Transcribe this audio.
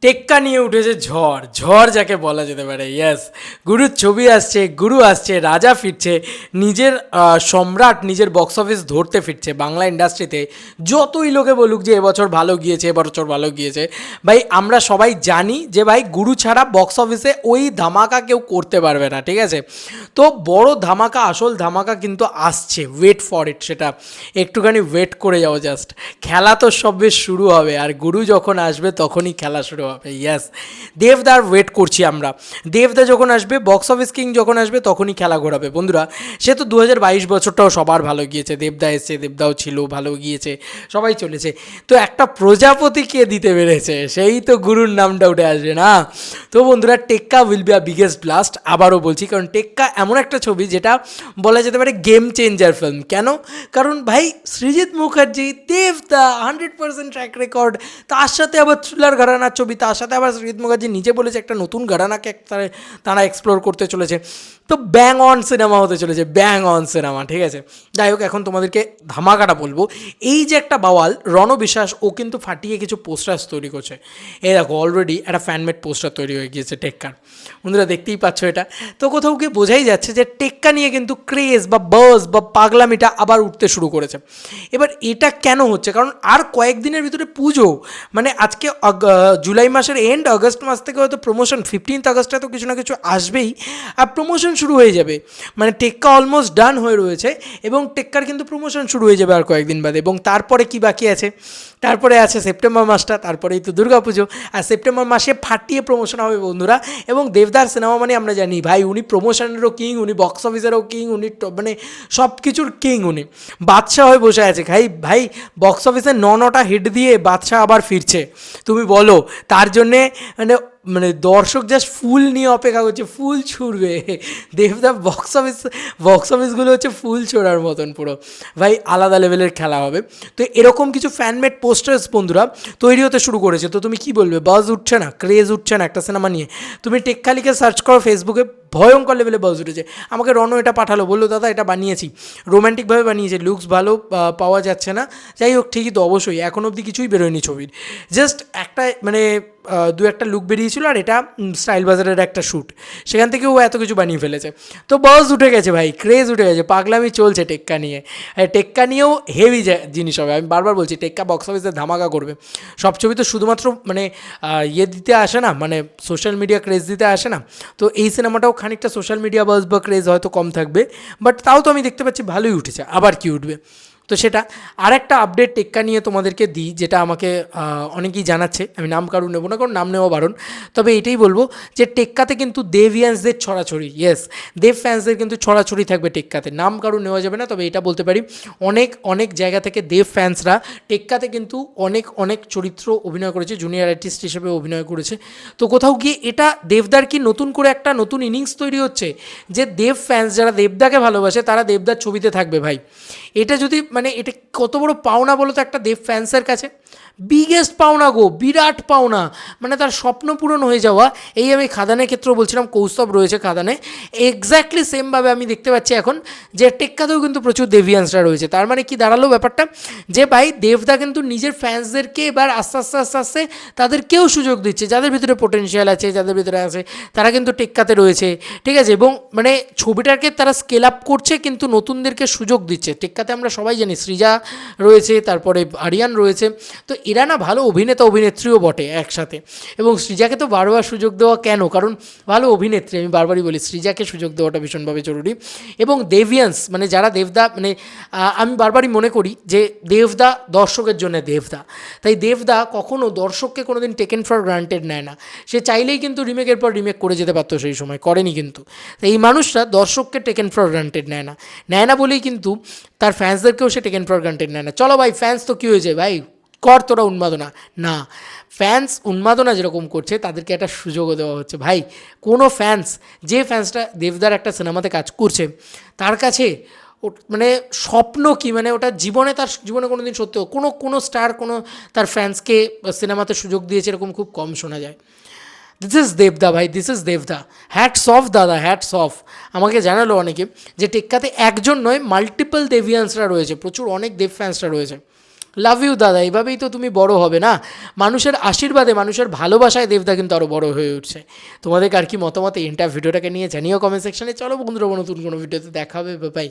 টেক্কা নিয়ে উঠেছে ঝড়, ঝড় যাকে বলা যেতে পারে। ইয়েস, গুরুর ছবি আসছে, গুরু আসছে, রাজা ফিরছে, নিজের সম্রাট নিজের বক্স অফিস ধরতে ফিরছে বাংলা ইন্ডাস্ট্রিতে। যতই লোকে বলুক যে এবছর ভালো গিয়েছে, এবছর ভালো গিয়েছে, ভাই আমরা সবাই জানি যে ভাই গুরু ছাড়া বক্স অফিসে ওই ধামাকা কেউ করতে পারবে না, ঠিক আছে? তো বড় ধামাকা, আসল ধামাকা কিন্তু আসছে, ওয়েট ফর ইট, সেটা একটুখানি ওয়েট করে যাও জাস্ট। খেলা তো সবে শুরু হবে, আর গুরু যখন আসবে তখনই খেলা শুরু হবে। ইয়েস, দেবদার ওয়েট করছি আমরা। দেবদা যখন আসবে, বক্স অফিস কিং যখন আসবে, তখনই খেলা ঘোরাবে বন্ধুরা। সে তো 2022 বছরটাও সবার ভালো গিয়েছে, দেবদা এসছে, দেবদাও ছিল, ভালো গিয়েছে, সবাই চলেছে। তো একটা প্রজাপতি কে দিতে পেরেছে, সেই তো গুরুর নামটা উঠে আসবে না? তো বন্ধুরা, টেক্কা will be a biggest blast, আবারও বলছি, কারণ টেক্কা এমন একটা ছবি যেটা বলা যেতে পারে গেম চেঞ্জার ফিল্ম। কেন? কারণ ভাই সৃজিত মুখার্জি, দেবদা 100% ট্র্যাক রেকর্ড, তার সাথে আবার থ্রিলার ঘরানার ছবি, তার সাথে আবার সৃজিত মুখার্জি নিজে বলেছে একটা নতুন ঘরানাকে তারা এক্সপ্লোর করতে চলেছে। তো ব্যাং অন সিনেমা হতে চলেছে, ব্যাং অন সিনেমা, ঠিক আছে? যাই হোক, এখন তোমাদেরকে ধামাকাটা বলবো। এই যে একটা বাওয়াল রণবিশ্বাস, ও কিন্তু ফাটিয়ে কিছু পোস্টার্স তৈরি করছে। এই দেখো, অলরেডি একটা ফ্যানমেড পোস্টার তৈরি হয়ে গিয়েছে টেক্কার। বন্ধুরা দেখতেই পাচ্ছ এটা। তো কোথাও গিয়ে বোঝাই যাচ্ছে যে টেক্কা নিয়ে কিন্তু ক্রেজ বা বাজ বা পাগলামিটা আবার উঠতে শুরু করেছে। এবার এটা কেন হচ্ছে? কারণ আর কয়েকদিনের ভিতরে পুজো, মানে আজকে জুলাই মাসের এন্ড, আগস্ট মাস থেকে হয়তো প্রমোশন, 15 আগস্টে তো কিছু না কিছু আসবেই, আর প্রমোশন শুরু হয়ে যাবে। মানে টেক্কা অলমোস্ট ডান হয়ে রয়েছে, এবং টেক্কার কিন্তু প্রমোশন শুরু হয়ে যাবে আর কয়েকদিন বাদে। এবং তারপরে কি বাকি আছে? তারপরে আছে সেপ্টেম্বর মাসটা, তারপরেই তো দুর্গা পুজো। আর সেপ্টেম্বর মাসে ফাটিয়ে প্রমোশন হবে বন্ধুরা। এবং দেবদার সিনেমা মানে আমরা জানি ভাই, উনি প্রমোশনেরও কিং, উনি বক্স অফিসেরও কিং, উনি মানে সব কিছুর কিং। উনি বাদশা হয়ে বসে আছে ভাই। ভাই বক্স অফিসে নটা হিট দিয়ে বাদশা আবার ফিরছে, তুমি বলো তার জন্যে মানে মানে দর্শক জাস্ট ফুল নিয়ে অপেক্ষা করছে, ফুল ছুড়বে। দেবদা বক্স অফিসগুলো হচ্ছে ফুল ছোড়ার মতন পুরো। ভাই আলাদা লেভেলের খেলা হবে। তো এরকম কিছু ফ্যানমেড পোস্টার্স বন্ধুরা তৈরি হতে শুরু করেছে। তো তুমি কি বলবে, বাজ উঠছে না, ক্রেজ উঠছে না একটা সিনেমা নিয়ে? তুমি টেক্কা লিখে সার্চ করো ফেসবুকে, ভয়ঙ্কর লেভেলে বাজ উঠেছে। আমাকে রণ এটা পাঠালো, বললো দাদা এটা বানিয়েছি, রোম্যান্টিকভাবে বানিয়েছে, লুকস ভালো পাওয়া যাচ্ছে না। যাই হোক, ঠিকই তো, অবশ্যই এখন অবধি কিছুই বেরোয়নি ছবির, জাস্ট একটা মানে দু একটা লুক বেরিয়েছিল, আর এটা স্টাইল বাজারের একটা শ্যুট, সেখান থেকে ও এত কিছু বানিয়ে ফেলেছে। তো বাজ উঠে গেছে ভাই, ক্রেজ উঠে গেছে, পাগলামি চলছে টেক্কা নিয়ে। টেক্কা নিয়েও হেভি জিনিস হবে, আমি বারবার বলছি, টেক্কা বক্স অফিসে ধামাকা করবে। সব ছবি তো শুধুমাত্র মানে ইয়ে দিতে আসে না, মানে সোশ্যাল মিডিয়া ক্রেজ দিতে আসে না। তো এই সিনেমাটাও খানিকটা সোশ্যাল মিডিয়া বাজ বা ক্রেজ হয়তো কম থাকবে, বাট তাও তো আমি দেখতে পাচ্ছি ভালোই উঠেছে, আবার কি উঠবে। তো সেটা আরেকটা আপডেট টেক্কা নিয়ে তোমাদেরকে দিই, যেটা আমাকে অনেকেই জানাচ্ছে, আমি নাম কারণ নেবো না, কারণ নাম নেওয়া বারণ। তবে এটাই বলবো যে টেক্কাতে কিন্তু দেবিয়ান্সদের ছড়াছড়ি, ইয়েস, দেব ফ্যান্সদের কিন্তু ছড়াছড়ি থাকবে টেক্কাতে, নাম কারণ নেওয়া যাবে না। তবে এটা বলতে পারি, অনেক অনেক জায়গা থেকে দেব ফ্যান্সরা টেক্কাতে কিন্তু অনেক অনেক চরিত্র অভিনয় করেছে, জুনিয়র আর্টিস্ট হিসেবে অভিনয় করেছে। তো কোথাও গিয়ে এটা দেবদার কি নতুন করে একটা নতুন ইনিংস তৈরি হচ্ছে, যে দেব ফ্যান্স যারা দেবদাকে ভালোবাসে তারা দেবদার ছবিতে থাকবে ভাই। এটা যদি মানে এটা কত বড় পাওনা বলো তো একটা দেব ফ্যান্সের কাছে, বিগেস্ট পাওনা গো, বিরাট পাওনা, মানে তার স্বপ্ন পূরণ হয়ে যাওয়া। এই আমি খাদানের ক্ষেত্রেও বলছিলাম, কৌস্তব রয়েছে খাদানে, এক্স্যাক্টলি সেমভাবে আমি দেখতে পাচ্ছি এখন যে টেক্কাতেও কিন্তু প্রচুর দেবিয়ান্সরা রয়েছে। তার মানে কি দাঁড়ালো ব্যাপারটা, যে ভাই দেবদা কিন্তু নিজের ফ্যান্সদেরকে এবার আস্তে আস্তে আস্তে আস্তে তাদেরকেও সুযোগ দিচ্ছে, যাদের ভিতরে পোটেনশিয়াল আছে, যাদের ভিতরে আছে, তারা কিন্তু টেক্কাতে রয়েছে, ঠিক আছে? এবং মানে ছবিটাকে তারা স্কেল আপ করছে, কিন্তু নতুনদেরকে সুযোগ দিচ্ছে। টেক্কাতে আমরা সবাই জানি সৃজা রয়েছে, তারপরে আরিয়ান রয়েছে, তো এরা না ভালো অভিনেতা অভিনেত্রীও বটে একসাথে। এবং সৃজাকে তো বারবার সুযোগ দেওয়া কেন, কারণ ভালো অভিনেত্রী, আমি বারবারই বলি সৃজাকে সুযোগ দেওয়াটা ভীষণভাবে জরুরি। এবং দেভিয়ান্স মানে যারা দেবদা, মানে আমি বারবারই মনে করি যে দেবদা দর্শকের জন্য দেবদা, তাই দেবদা কখনও দর্শককে কোনো দিন টেকেন ফর গ্রান্টেড নেয় না। সে চাইলেই কিন্তু রিমেকের পর রিমেক করে যেতে পারতো, সেই সময় করেনি কিন্তু। তাই এই মানুষটা দর্শককে টেকেন ফর গ্রান্টেড নেয় না বলেই কিন্তু তার ফ্যান্সদেরকেও সে টেকেন ফর গ্রান্টেড নেয় না। চলো ভাই, ফ্যান্স তো কী হয়েছে ভাই, কর তোরা উন্মাদনা, না ফ্যান্স উন্মাদনা যেরকম করছে তাদেরকে একটা সুযোগও দেওয়া হচ্ছে ভাই। কোনো ফ্যান্স, যে ফ্যান্সটা দেবদার একটা সিনেমাতে কাজ করছে, তার কাছে মানে স্বপ্ন কি, মানে ওটা তার জীবনে কোনো দিন সত্যি কোনো স্টার কোনো তার ফ্যান্সকে সিনেমাতে সুযোগ দিয়েছে এরকম খুব কম শোনা যায়। দিস ইজ দেবদা ভাই, দিস ইজ দেবদা, হ্যাটস অফ দাদা, হ্যাটস অফ। আমাকে জানালো অনেকে যে টেক্কাতে একজন নয়, মাল্টিপল দেবিয়ান্সরা রয়েছে, প্রচুর অনেক দেব ফ্যান্সরা রয়েছে। লাভ ইউ দাদা, এভাবেই তো তুমি বড় হবে না। মানুষের আশীর্বাদে, মানুষের ভালোবাসায় দেবদা কিন্তু আরও বড় হয়ে উঠছে। তোমাদের আর কি মতামত এই ভিডিওটাকে নিয়ে জানিও কমেন্ট সেকশনে। চলো বন্ধুরা, নতুন কোনো ভিডিওতে দেখা হবে, বাই।